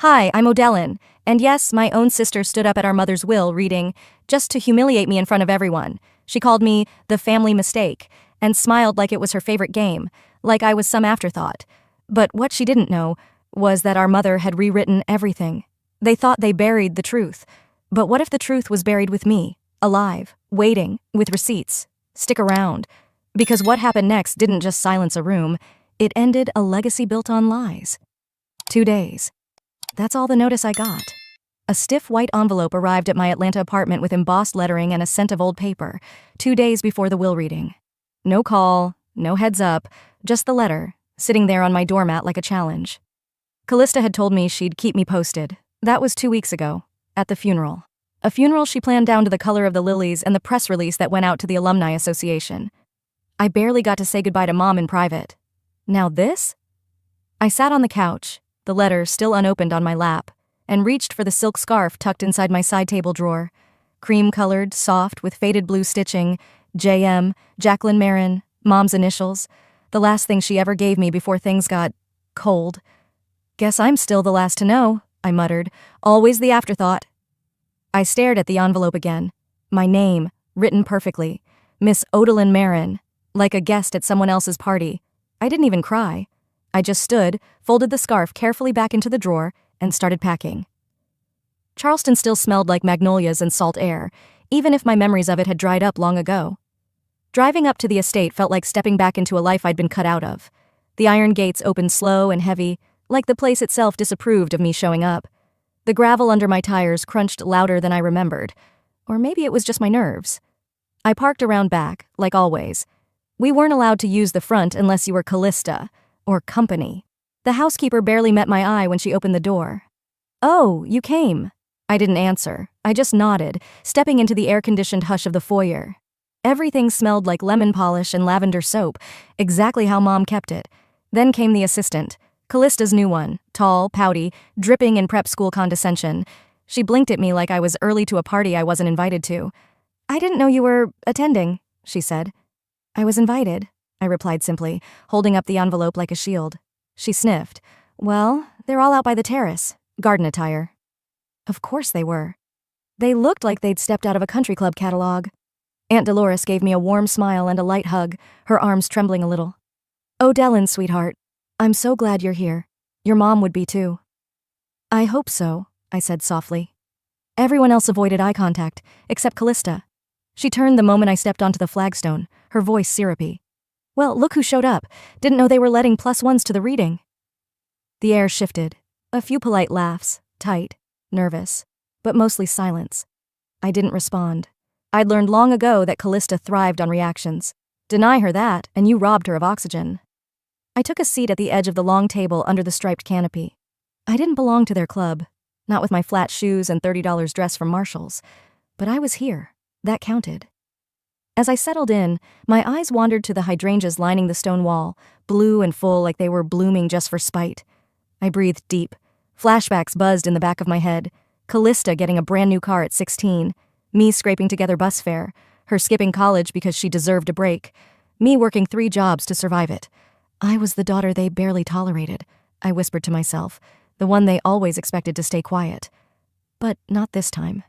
Hi, I'm Odellin, and yes, my own sister stood up at our mother's will reading, just to humiliate me in front of everyone. She called me the family mistake, and smiled like it was her favorite game, like I was some afterthought. But what she didn't know was that our mother had rewritten everything. They thought they buried the truth. But what if the truth was buried with me, alive, waiting, with receipts? Stick around. Because what happened next didn't just silence a room, it ended a legacy built on lies. 2 days. That's all the notice I got. A stiff white envelope arrived at my Atlanta apartment with embossed lettering and a scent of old paper, 2 days before the will reading. No call, no heads up, just the letter, sitting there on my doormat like a challenge. Callista had told me she'd keep me posted. That was 2 weeks ago, at the funeral. A funeral she planned down to the color of the lilies and the press release that went out to the Alumni Association. I barely got to say goodbye to Mom in private. Now this? I sat on the couch, the letter still unopened on my lap, and reached for the silk scarf tucked inside my side table drawer. Cream-colored, soft, with faded blue stitching, J.M., Jacqueline Marin, Mom's initials, the last thing she ever gave me before things got cold. Guess I'm still the last to know, I muttered, always the afterthought. I stared at the envelope again. My name, written perfectly, Miss Odellin Marin, like a guest at someone else's party. I didn't even cry. I just stood, folded the scarf carefully back into the drawer, and started packing. Charleston still smelled like magnolias and salt air, even if my memories of it had dried up long ago. Driving up to the estate felt like stepping back into a life I'd been cut out of. The iron gates opened slow and heavy, like the place itself disapproved of me showing up. The gravel under my tires crunched louder than I remembered. Or maybe it was just my nerves. I parked around back, like always. We weren't allowed to use the front unless you were Callista, or company. The housekeeper barely met my eye when she opened the door. "Oh, you came." I didn't answer. I just nodded, stepping into the air-conditioned hush of the foyer. Everything smelled like lemon polish and lavender soap, exactly how Mom kept it. Then came the assistant, Callista's new one, tall, pouty, dripping in prep school condescension. She blinked at me like I was early to a party I wasn't invited to. "I didn't know you were attending," she said. "I was invited," I replied simply, holding up the envelope like a shield. She sniffed. "Well, they're all out by the terrace, garden attire." Of course they were. They looked like they'd stepped out of a country club catalog. Aunt Dolores gave me a warm smile and a light hug, her arms trembling a little. "Odellin, sweetheart, I'm so glad you're here. Your mom would be too." "I hope so," I said softly. Everyone else avoided eye contact, except Callista. She turned the moment I stepped onto the flagstone, her voice syrupy. "Well, look who showed up. Didn't know they were letting +1s to the reading." The air shifted. A few polite laughs, tight, nervous, but mostly silence. I didn't respond. I'd learned long ago that Callista thrived on reactions. Deny her that, and you robbed her of oxygen. I took a seat at the edge of the long table under the striped canopy. I didn't belong to their club, not with my flat shoes and $30 dress from Marshall's, but I was here. That counted. As I settled in, my eyes wandered to the hydrangeas lining the stone wall, blue and full like they were blooming just for spite. I breathed deep. Flashbacks buzzed in the back of my head. Callista getting a brand new car at 16, me scraping together bus fare, her skipping college because she deserved a break, me working 3 jobs to survive it. I was the daughter they barely tolerated, I whispered to myself, the one they always expected to stay quiet. But not this time.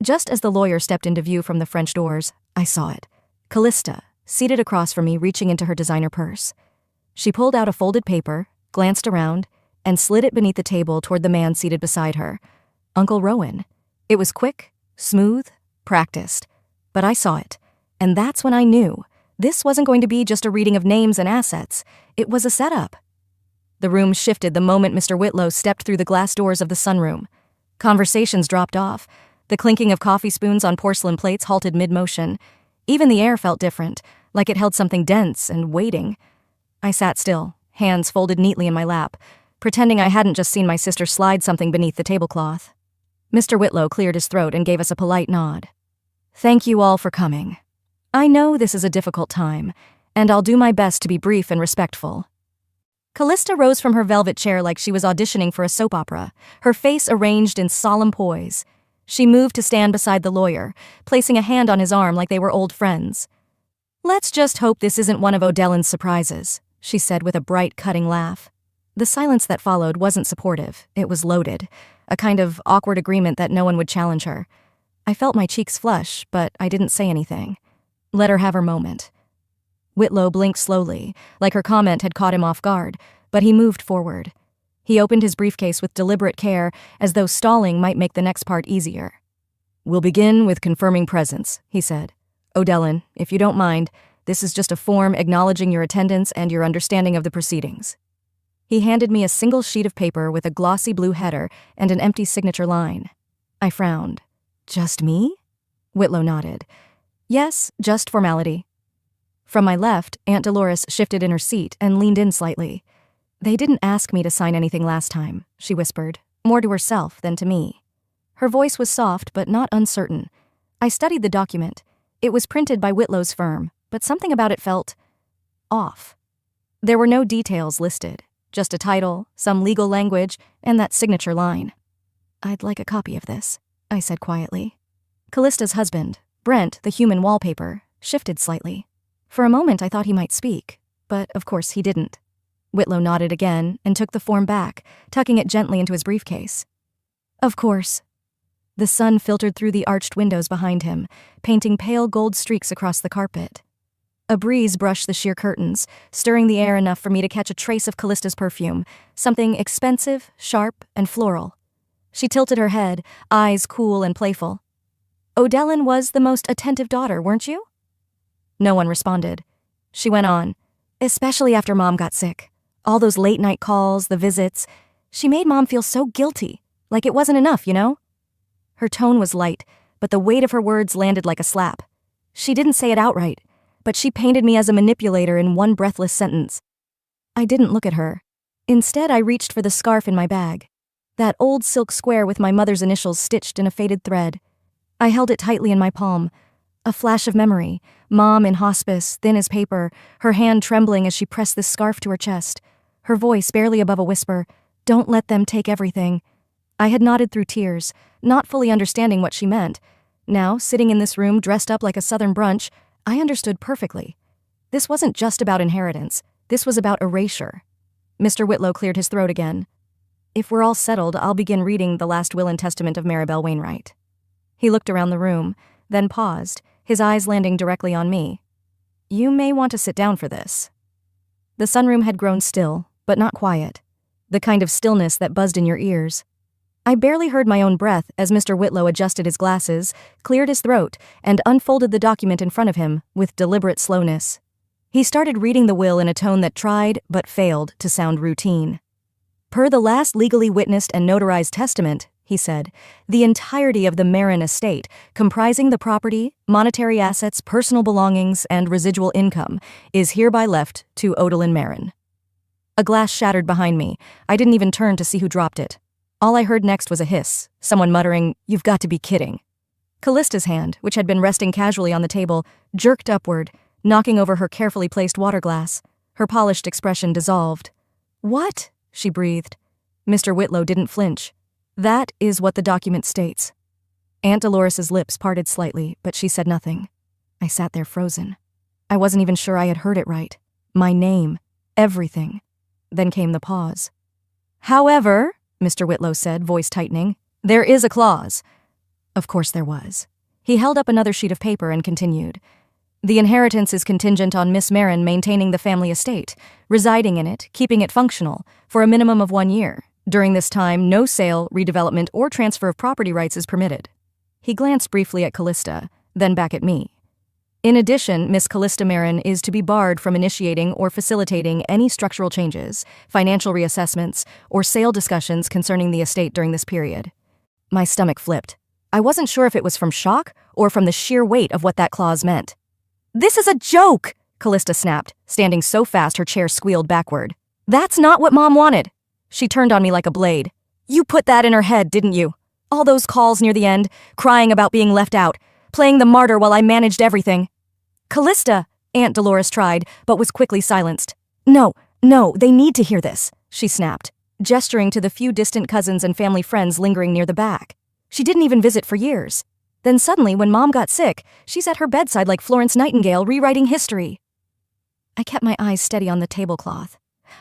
Just as the lawyer stepped into view from the French doors, I saw it. Callista, seated across from me, reaching into her designer purse. She pulled out a folded paper, glanced around, and slid it beneath the table toward the man seated beside her. Uncle Rowan. It was quick, smooth, practiced. But I saw it, and that's when I knew. This wasn't going to be just a reading of names and assets. It was a setup. The room shifted the moment Mr. Whitlow stepped through the glass doors of the sunroom. Conversations dropped off. The clinking of coffee spoons on porcelain plates halted mid-motion. Even the air felt different, like it held something dense and waiting. I sat still, hands folded neatly in my lap, pretending I hadn't just seen my sister slide something beneath the tablecloth. Mr. Whitlow cleared his throat and gave us a polite nod. "Thank you all for coming. I know this is a difficult time, and I'll do my best to be brief and respectful." Callista rose from her velvet chair like she was auditioning for a soap opera, her face arranged in solemn poise. She moved to stand beside the lawyer, placing a hand on his arm like they were old friends. "Let's just hope this isn't one of Odellin's surprises," she said with a bright, cutting laugh. The silence that followed wasn't supportive, it was loaded, a kind of awkward agreement that no one would challenge her. I felt my cheeks flush, but I didn't say anything. Let her have her moment. Whitlow blinked slowly, like her comment had caught him off guard, but he moved forward. He opened his briefcase with deliberate care, as though stalling might make the next part easier. "We'll begin with confirming presence," he said. "O'Dellin, if you don't mind, this is just a form acknowledging your attendance and your understanding of the proceedings." He handed me a single sheet of paper with a glossy blue header and an empty signature line. I frowned. "Just me?" Whitlow nodded. "Yes, just formality." From my left, Aunt Dolores shifted in her seat and leaned in slightly. "They didn't ask me to sign anything last time," she whispered, more to herself than to me. Her voice was soft but not uncertain. I studied the document. It was printed by Whitlow's firm, but something about it felt off. There were no details listed, just a title, some legal language, and that signature line. "I'd like a copy of this," I said quietly. Callista's husband, Brent, the human wallpaper, shifted slightly. For a moment I thought he might speak, but of course he didn't. Whitlow nodded again and took the form back, tucking it gently into his briefcase. "Of course." The sun filtered through the arched windows behind him, painting pale gold streaks across the carpet. A breeze brushed the sheer curtains, stirring the air enough for me to catch a trace of Callista's perfume, something expensive, sharp, and floral. She tilted her head, eyes cool and playful. "O'Dellin was the most attentive daughter, weren't you?" No one responded. She went on, "Especially after Mom got sick. All those late-night calls, the visits. She made Mom feel so guilty, like it wasn't enough, you know?" Her tone was light, but the weight of her words landed like a slap. She didn't say it outright, but she painted me as a manipulator in one breathless sentence. I didn't look at her. Instead, I reached for the scarf in my bag. That old silk square with my mother's initials stitched in a faded thread. I held it tightly in my palm. A flash of memory, Mom in hospice, thin as paper, her hand trembling as she pressed this scarf to her chest. Her voice barely above a whisper, "Don't let them take everything." I had nodded through tears, not fully understanding what she meant. Now, sitting in this room dressed up like a southern brunch, I understood perfectly. This wasn't just about inheritance. This was about erasure. Mr. Whitlow cleared his throat again. "If we're all settled, I'll begin reading the last will and testament of Maribel Wainwright." He looked around the room, then paused, his eyes landing directly on me. "You may want to sit down for this." The sunroom had grown still, but not quiet. The kind of stillness that buzzed in your ears. I barely heard my own breath as Mr. Whitlow adjusted his glasses, cleared his throat, and unfolded the document in front of him with deliberate slowness. He started reading the will in a tone that tried, but failed, to sound routine. "Per the last legally witnessed and notarized testament," he said, "the entirety of the Marin estate, comprising the property, monetary assets, personal belongings, and residual income, is hereby left to O'Dellin Marin." A glass shattered behind me. I didn't even turn to see who dropped it. All I heard next was a hiss, someone muttering, "You've got to be kidding." Callista's hand, which had been resting casually on the table, jerked upward, knocking over her carefully placed water glass. Her polished expression dissolved. "What?" she breathed. Mr. Whitlow didn't flinch. "That is what the document states." Aunt Dolores's lips parted slightly, but she said nothing. I sat there frozen. I wasn't even sure I had heard it right. My name. Everything. Then came the pause. "However," Mr. Whitlow said, voice tightening, "there is a clause." Of course there was. He held up another sheet of paper and continued. "The inheritance is contingent on Miss Marin maintaining the family estate, residing in it, keeping it functional, for a minimum of 1 year. During this time, no sale, redevelopment, or transfer of property rights is permitted." He glanced briefly at Callista, then back at me. "In addition, Miss Callista Marin is to be barred from initiating or facilitating any structural changes, financial reassessments, or sale discussions concerning the estate during this period." My stomach flipped. I wasn't sure if it was from shock or from the sheer weight of what that clause meant. "This is a joke!" Callista snapped, standing so fast her chair squealed backward. "That's not what Mom wanted." She turned on me like a blade. "You put that in her head, didn't you? All those calls near the end, crying about being left out, playing the martyr while I managed everything." "Callista," Aunt Dolores tried, but was quickly silenced. No, they need to hear this," she snapped, gesturing to the few distant cousins and family friends lingering near the back. "She didn't even visit for years. Then suddenly, when Mom got sick, she's at her bedside like Florence Nightingale rewriting history." I kept my eyes steady on the tablecloth.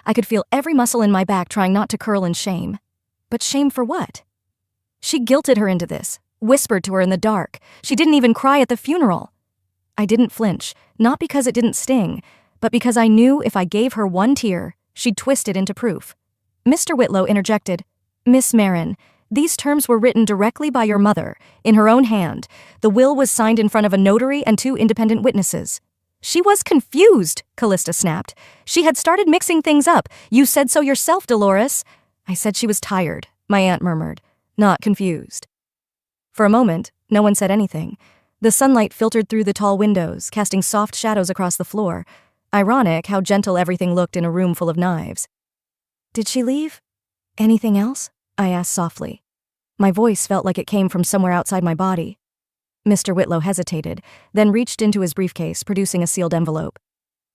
I could feel every muscle in my back trying not to curl in shame. But shame for what? She guilted her into this, whispered to her in the dark. She didn't even cry at the funeral. I didn't flinch, not because it didn't sting, but because I knew if I gave her one tear, she'd twist it into proof. Mr. Whitlow interjected, "Miss Marin, these terms were written directly by your mother, in her own hand. The will was signed in front of a notary and 2 independent witnesses." "She was confused," Callista snapped. "She had started mixing things up. You said so yourself, Dolores." "I said she was tired," my aunt murmured, "not confused." For a moment, no one said anything. The sunlight filtered through the tall windows, casting soft shadows across the floor. Ironic how gentle everything looked in a room full of knives. "Did she leave anything else?" I asked softly. My voice felt like it came from somewhere outside my body. Mr. Whitlow hesitated, then reached into his briefcase, producing a sealed envelope.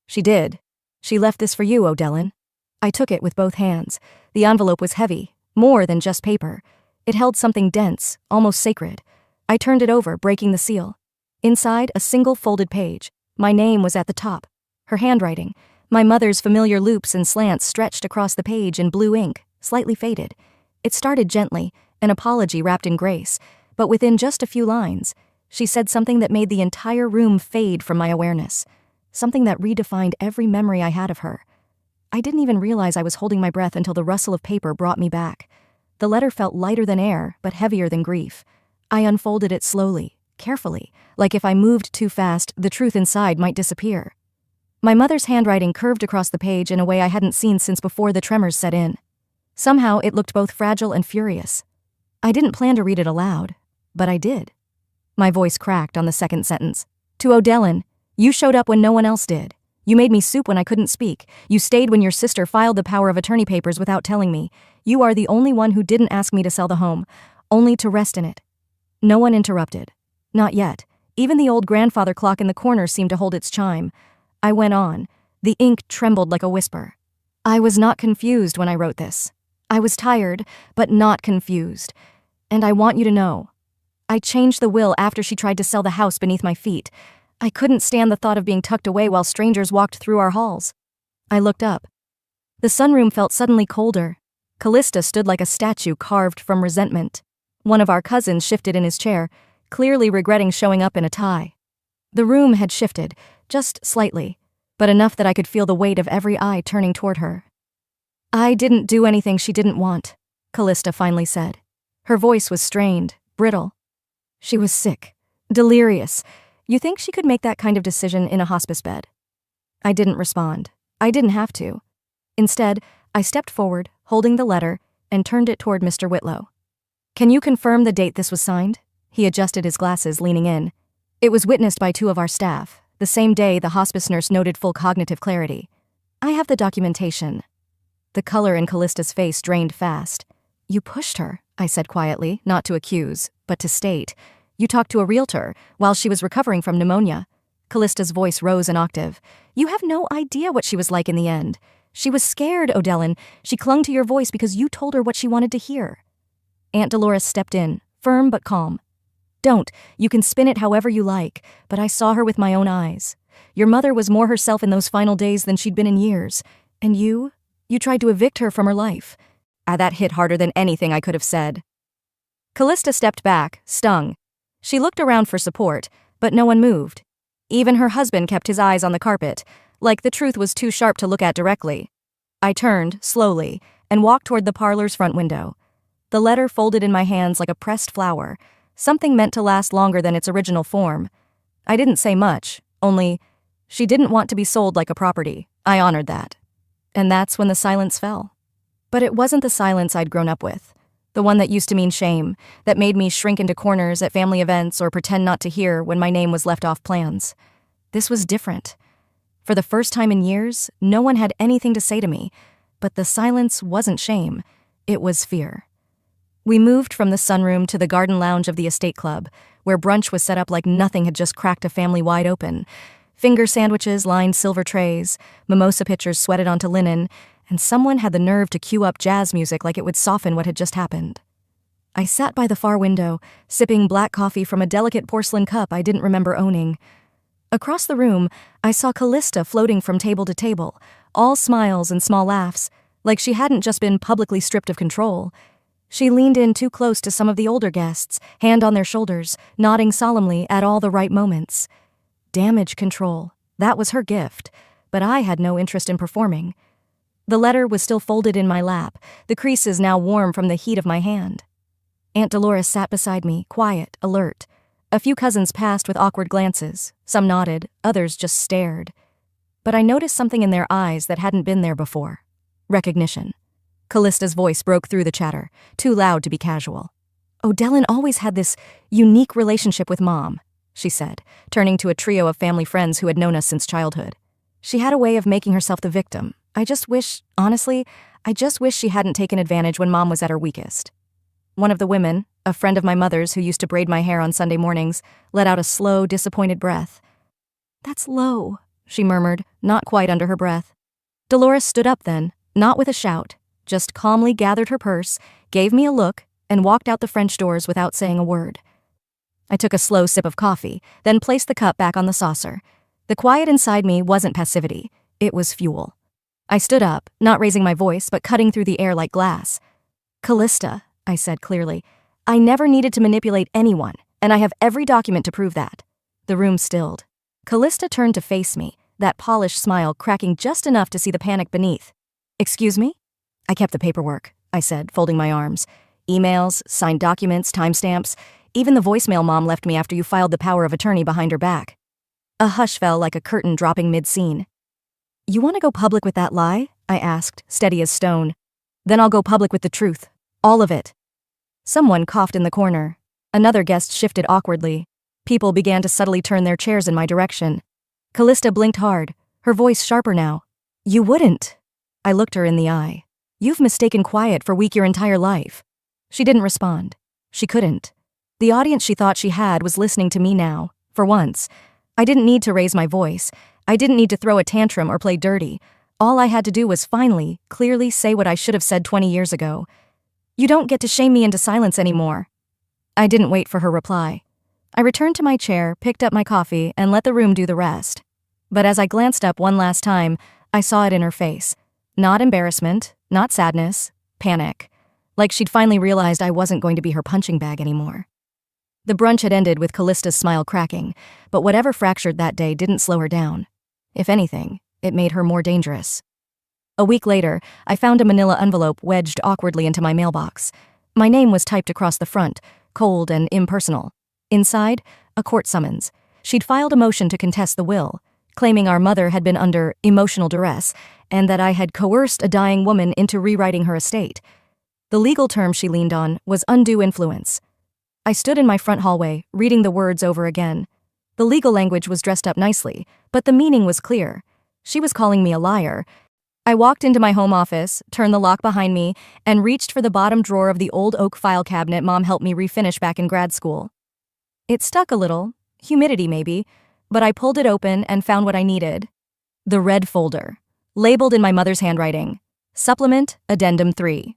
"She did. She left this for you, O'Dellin." I took it with both hands. The envelope was heavy, more than just paper. It held something dense, almost sacred. I turned it over, breaking the seal. Inside, a single folded page. My name was at the top. Her handwriting, my mother's familiar loops and slants stretched across the page in blue ink, slightly faded. It started gently, an apology wrapped in grace, but within just a few lines, she said something that made the entire room fade from my awareness, something that redefined every memory I had of her. I didn't even realize I was holding my breath until the rustle of paper brought me back. The letter felt lighter than air, but heavier than grief. I unfolded it slowly, carefully, like if I moved too fast, the truth inside might disappear. My mother's handwriting curved across the page in a way I hadn't seen since before the tremors set in. Somehow, it looked both fragile and furious. I didn't plan to read it aloud, but I did. My voice cracked on the second sentence. "To O'Dellin, you showed up when no one else did. You made me soup when I couldn't speak. You stayed when your sister filed the power of attorney papers without telling me. You are the only one who didn't ask me to sell the home, only to rest in it." No one interrupted. Not yet. Even the old grandfather clock in the corner seemed to hold its chime. I went on. The ink trembled like a whisper. "I was not confused when I wrote this. I was tired, but not confused. And I want you to know. I changed the will after she tried to sell the house beneath my feet. I couldn't stand the thought of being tucked away while strangers walked through our halls." I looked up. The sunroom felt suddenly colder. Callista stood like a statue carved from resentment. One of our cousins shifted in his chair, clearly regretting showing up in a tie. The room had shifted, just slightly, but enough that I could feel the weight of every eye turning toward her. "I didn't do anything she didn't want," Callista finally said. Her voice was strained, brittle. "She was sick, delirious. You think she could make that kind of decision in a hospice bed?" I didn't respond. I didn't have to. Instead, I stepped forward, holding the letter, and turned it toward Mr. Whitlow. "Can you confirm the date this was signed?" He adjusted his glasses, leaning in. "It was witnessed by 2 of our staff, the same day the hospice nurse noted full cognitive clarity. I have the documentation." The color in Callista's face drained fast. "You pushed her," I said quietly, not to accuse, but to state. "You talked to a realtor while she was recovering from pneumonia." Callista's voice rose an octave. "You have no idea what she was like in the end. She was scared, O'Dellin. She clung to your voice because you told her what she wanted to hear." Aunt Dolores stepped in, firm but calm. "Don't. You can spin it however you like, but I saw her with my own eyes. Your mother was more herself in those final days than she'd been in years. And you tried to evict her from her life." That hit harder than anything I could have said. Callista stepped back, stung. She looked around for support, but no one moved. Even her husband kept his eyes on the carpet, like the truth was too sharp to look at directly. I turned, slowly, and walked toward the parlor's front window. The letter folded in my hands like a pressed flower, something meant to last longer than its original form. I didn't say much, only, she didn't want to be sold like a property. I honored that. And that's when the silence fell. But it wasn't the silence I'd grown up with. The one that used to mean shame, that made me shrink into corners at family events or pretend not to hear when my name was left off plans. This was different. For the first time in years, no one had anything to say to me, but the silence wasn't shame, it was fear. We moved from the sunroom to the garden lounge of the estate club, where brunch was set up like nothing had just cracked a family wide open. Finger sandwiches lined silver trays, mimosa pitchers sweated onto linen, and someone had the nerve to cue up jazz music like it would soften what had just happened. I sat by the far window, sipping black coffee from a delicate porcelain cup I didn't remember owning. Across the room, I saw Callista floating from table to table, all smiles and small laughs, like she hadn't just been publicly stripped of control. She leaned in too close to some of the older guests, hand on their shoulders, nodding solemnly at all the right moments. Damage control. That was her gift, but I had no interest in performing. The letter was still folded in my lap, the creases now warm from the heat of my hand. Aunt Dolores sat beside me, quiet, alert. A few cousins passed with awkward glances. Some nodded, others just stared. But I noticed something in their eyes that hadn't been there before. Recognition. Callista's voice broke through the chatter, too loud to be casual. "Odellin always had this unique relationship with Mom," she said, turning to a trio of family friends who had known us since childhood. "She had a way of making herself the victim. I just wish she hadn't taken advantage when Mom was at her weakest." One of the women, a friend of my mother's who used to braid my hair on Sunday mornings, let out a slow, disappointed breath. "That's low," she murmured, not quite under her breath. Dolores stood up then, not with a shout, just calmly gathered her purse, gave me a look, and walked out the French doors without saying a word. I took a slow sip of coffee, then placed the cup back on the saucer. The quiet inside me wasn't passivity, it was fuel. I stood up, not raising my voice, but cutting through the air like glass. "Callista," I said clearly, "I never needed to manipulate anyone, and I have every document to prove that." The room stilled. Callista turned to face me, that polished smile cracking just enough to see the panic beneath. "Excuse me?" "I kept the paperwork," I said, folding my arms. "Emails, signed documents, timestamps, even the voicemail Mom left me after you filed the power of attorney behind her back." A hush fell like a curtain dropping mid-scene. "You want to go public with that lie?" I asked, steady as stone. "Then I'll go public with the truth. All of it." Someone coughed in the corner. Another guest shifted awkwardly. People began to subtly turn their chairs in my direction. Callista blinked hard, her voice sharper now. "You wouldn't." I looked her in the eye. "You've mistaken quiet for weak your entire life." She didn't respond. She couldn't. The audience she thought she had was listening to me now, for once. I didn't need to raise my voice. I didn't need to throw a tantrum or play dirty. All I had to do was finally, clearly say what I should have said 20 years ago. "You don't get to shame me into silence anymore." I didn't wait for her reply. I returned to my chair, picked up my coffee, and let the room do the rest. But as I glanced up one last time, I saw it in her face. Not embarrassment, not sadness, panic. Like she'd finally realized I wasn't going to be her punching bag anymore. The brunch had ended with Callista's smile cracking, but whatever fractured that day didn't slow her down. If anything, it made her more dangerous. A week later, I found a manila envelope wedged awkwardly into my mailbox. My name was typed across the front, cold and impersonal. Inside, a court summons. She'd filed a motion to contest the will, claiming our mother had been under emotional duress and that I had coerced a dying woman into rewriting her estate. The legal term she leaned on was undue influence. I stood in my front hallway, reading the words over again. The legal language was dressed up nicely, but the meaning was clear. She was calling me a liar. I walked into my home office, turned the lock behind me, and reached for the bottom drawer of the old oak file cabinet Mom helped me refinish back in grad school. It stuck a little, humidity maybe, but I pulled it open and found what I needed. The red folder, labeled in my mother's handwriting, Supplement Addendum 3.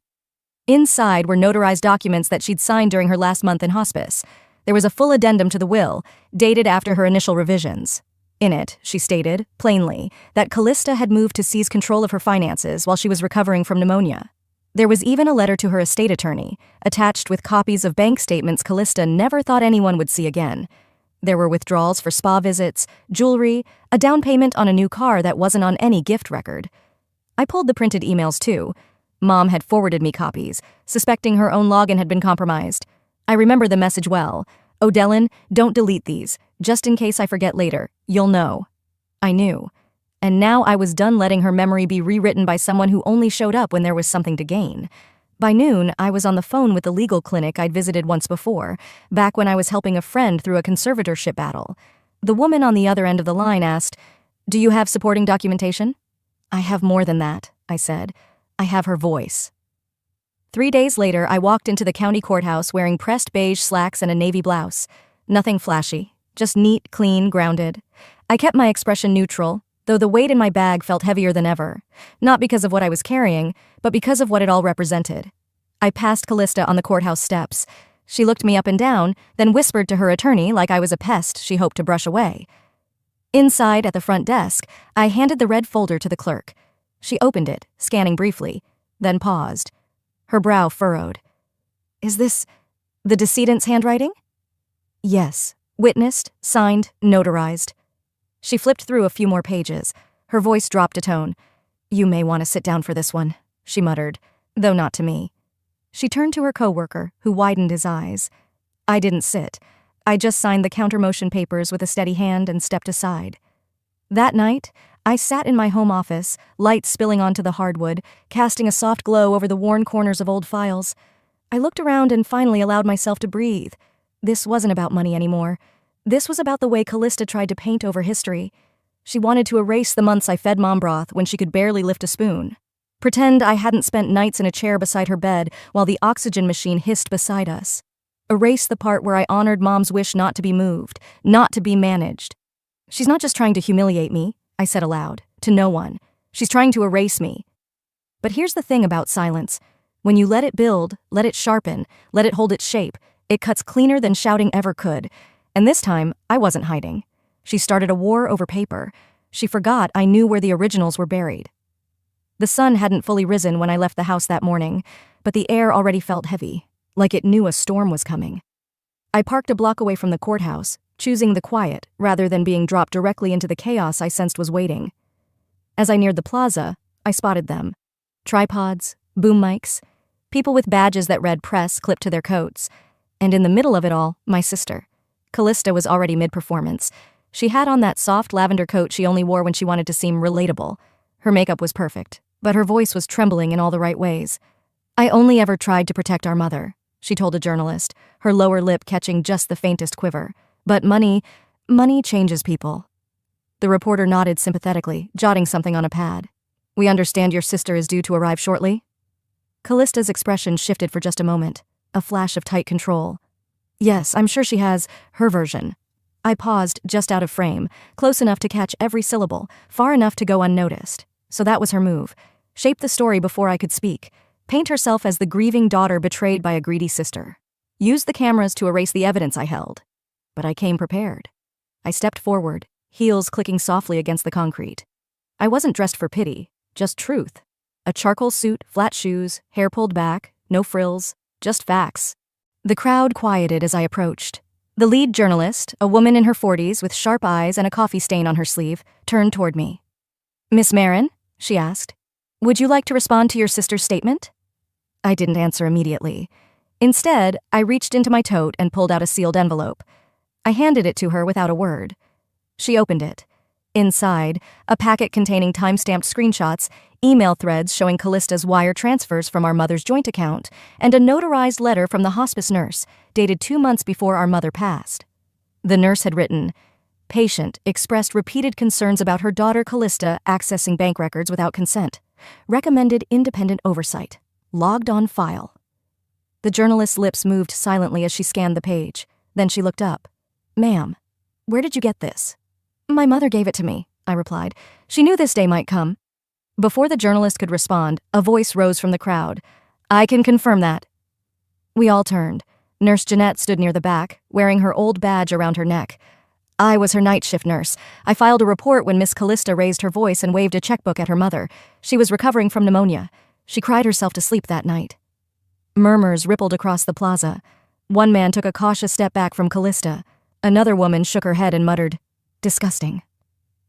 Inside were notarized documents that she'd signed during her last month in hospice. There was a full addendum to the will, dated after her initial revisions. In it, she stated, plainly, that Callista had moved to seize control of her finances while she was recovering from pneumonia. There was even a letter to her estate attorney, attached with copies of bank statements Callista never thought anyone would see again. There were withdrawals for spa visits, jewelry, a down payment on a new car that wasn't on any gift record. I pulled the printed emails too. Mom had forwarded me copies, suspecting her own login had been compromised. I remember the message well. "Odellin, don't delete these, just in case I forget later. You'll know." I knew. And now I was done letting her memory be rewritten by someone who only showed up when there was something to gain. By noon, I was on the phone with the legal clinic I'd visited once before, back when I was helping a friend through a conservatorship battle. The woman on the other end of the line asked, "Do you have supporting documentation?" "I have more than that," I said. "I have her voice." 3 days later, I walked into the county courthouse wearing pressed beige slacks and a navy blouse. Nothing flashy, just neat, clean, grounded. I kept my expression neutral, though the weight in my bag felt heavier than ever, not because of what I was carrying, but because of what it all represented. I passed Callista on the courthouse steps. She looked me up and down, then whispered to her attorney like I was a pest she hoped to brush away. Inside, at the front desk, I handed the red folder to the clerk. She opened it, scanning briefly, then paused. Her brow furrowed. Is this the decedent's handwriting? Yes. Witnessed, signed, notarized. She flipped through a few more pages. Her voice dropped a tone. You may want to sit down for this one, she muttered, though not to me. She turned to her coworker, who widened his eyes. I didn't sit. I just signed the counter-motion papers with a steady hand and stepped aside. That night, I sat in my home office, light spilling onto the hardwood, casting a soft glow over the worn corners of old files. I looked around and finally allowed myself to breathe. This wasn't about money anymore. This was about the way Callista tried to paint over history. She wanted to erase the months I fed mom broth when she could barely lift a spoon. Pretend I hadn't spent nights in a chair beside her bed while the oxygen machine hissed beside us. Erase the part where I honored mom's wish not to be moved, not to be managed. She's not just trying to humiliate me, I said aloud, to no one. She's trying to erase me. But here's the thing about silence. When you let it build, let it sharpen, let it hold its shape, it cuts cleaner than shouting ever could. And this time, I wasn't hiding. She started a war over paper. She forgot I knew where the originals were buried. The sun hadn't fully risen when I left the house that morning, but the air already felt heavy, like it knew a storm was coming. I parked a block away from the courthouse, choosing the quiet rather than being dropped directly into the chaos I sensed was waiting. As I neared the plaza, I spotted them. Tripods, boom mics, people with badges that read press clipped to their coats, and in the middle of it all, my sister. Callista was already mid-performance. She had on that soft lavender coat she only wore when she wanted to seem relatable. Her makeup was perfect, but her voice was trembling in all the right ways. I only ever tried to protect our mother, she told a journalist, her lower lip catching just the faintest quiver. But money changes people. The reporter nodded sympathetically, jotting something on a pad. We understand your sister is due to arrive shortly? Callista's expression shifted for just a moment, a flash of tight control. Yes, I'm sure she has her version. I paused just out of frame, close enough to catch every syllable, far enough to go unnoticed. So that was her move. Shape the story before I could speak. Paint herself as the grieving daughter betrayed by a greedy sister. Use the cameras to erase the evidence I held. But I came prepared. I stepped forward, heels clicking softly against the concrete. I wasn't dressed for pity, just truth. A charcoal suit, flat shoes, hair pulled back, no frills, just facts. The crowd quieted as I approached. The lead journalist, a woman in her 40s with sharp eyes and a coffee stain on her sleeve, turned toward me. Miss Marin, she asked, would you like to respond to your sister's statement? I didn't answer immediately. Instead, I reached into my tote and pulled out a sealed envelope. I handed it to her without a word. She opened it. Inside, a packet containing time-stamped screenshots, email threads showing Callista's wire transfers from our mother's joint account, and a notarized letter from the hospice nurse, dated 2 months before our mother passed. The nurse had written, patient expressed repeated concerns about her daughter Callista accessing bank records without consent. Recommended independent oversight. Logged on file. The journalist's lips moved silently as she scanned the page. Then she looked up. Ma'am, where did you get this? My mother gave it to me, I replied. She knew this day might come. Before the journalist could respond, a voice rose from the crowd. I can confirm that. We all turned. Nurse Jeanette stood near the back, wearing her old badge around her neck. I was her night shift nurse. I filed a report when Miss Callista raised her voice and waved a checkbook at her mother. She was recovering from pneumonia. She cried herself to sleep that night. Murmurs rippled across the plaza. One man took a cautious step back from Callista. Another woman shook her head and muttered, disgusting.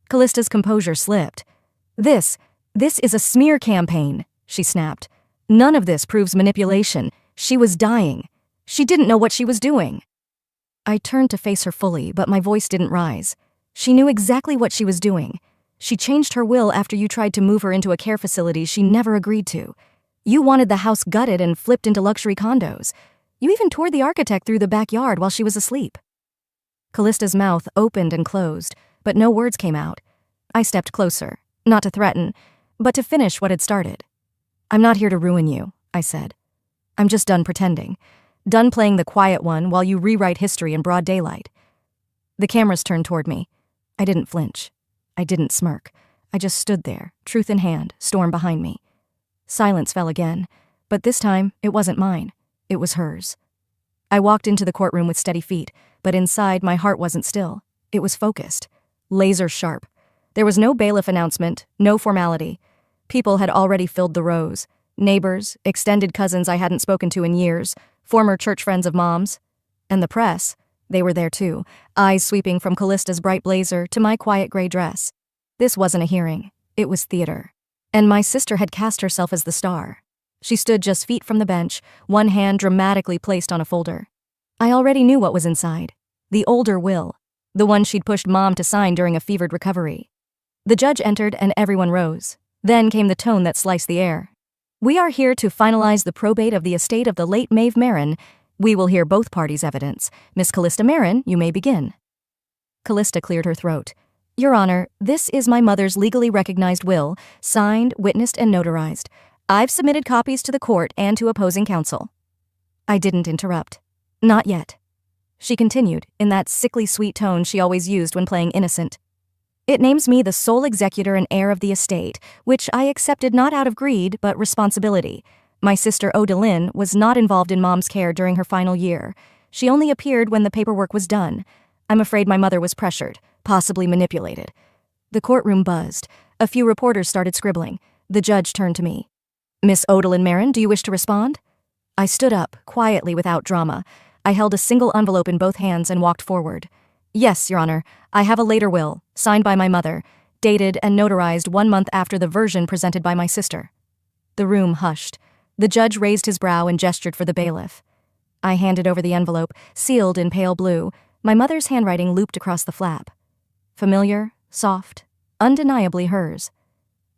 Callista's composure slipped. This is a smear campaign, she snapped. None of this proves manipulation. She was dying. She didn't know what she was doing. I turned to face her fully, but my voice didn't rise. She knew exactly what she was doing. She changed her will after you tried to move her into a care facility she never agreed to. You wanted the house gutted and flipped into luxury condos. You even toured the architect through the backyard while she was asleep. Callista's mouth opened and closed, but no words came out. I stepped closer, not to threaten, but to finish what had started. I'm not here to ruin you, I said. I'm just done pretending. Done playing the quiet one while you rewrite history in broad daylight. The cameras turned toward me. I didn't flinch. I didn't smirk. I just stood there, truth in hand, storm behind me. Silence fell again, but this time it wasn't mine. It was hers. I walked into the courtroom with steady feet, but inside my heart wasn't still. It was focused, laser sharp. There was no bailiff announcement, no formality. People had already filled the rows. Neighbors, extended cousins I hadn't spoken to in years, former church friends of Mom's. And the press, they were there too, eyes sweeping from Callista's bright blazer to my quiet gray dress. This wasn't a hearing, it was theater. And my sister had cast herself as the star. She stood just feet from the bench, one hand dramatically placed on a folder. I already knew what was inside. The older will. The one she'd pushed Mom to sign during a fevered recovery. The judge entered and everyone rose. Then came the tone that sliced the air. We are here to finalize the probate of the estate of the late Maeve Marin. We will hear both parties' evidence. Miss Callista Marin, you may begin. Callista cleared her throat. Your Honor, this is my mother's legally recognized will, signed, witnessed, and notarized. I've submitted copies to the court and to opposing counsel. I didn't interrupt. Not yet. She continued, in that sickly sweet tone she always used when playing innocent. It names me the sole executor and heir of the estate, which I accepted not out of greed but responsibility. My sister Odeline was not involved in Mom's care during her final year. She only appeared when the paperwork was done. I'm afraid my mother was pressured, possibly manipulated. The courtroom buzzed. A few reporters started scribbling. The judge turned to me. Miss Odeline Marin, do you wish to respond? I stood up, quietly without drama. I held a single envelope in both hands and walked forward. Yes, Your Honor, I have a later will, signed by my mother, dated and notarized 1 month after the version presented by my sister. The room hushed. The judge raised his brow and gestured for the bailiff. I handed over the envelope, sealed in pale blue. My mother's handwriting looped across the flap. Familiar, soft, undeniably hers.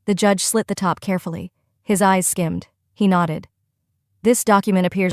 The judge slit the top carefully. His eyes skimmed. He nodded. This document appears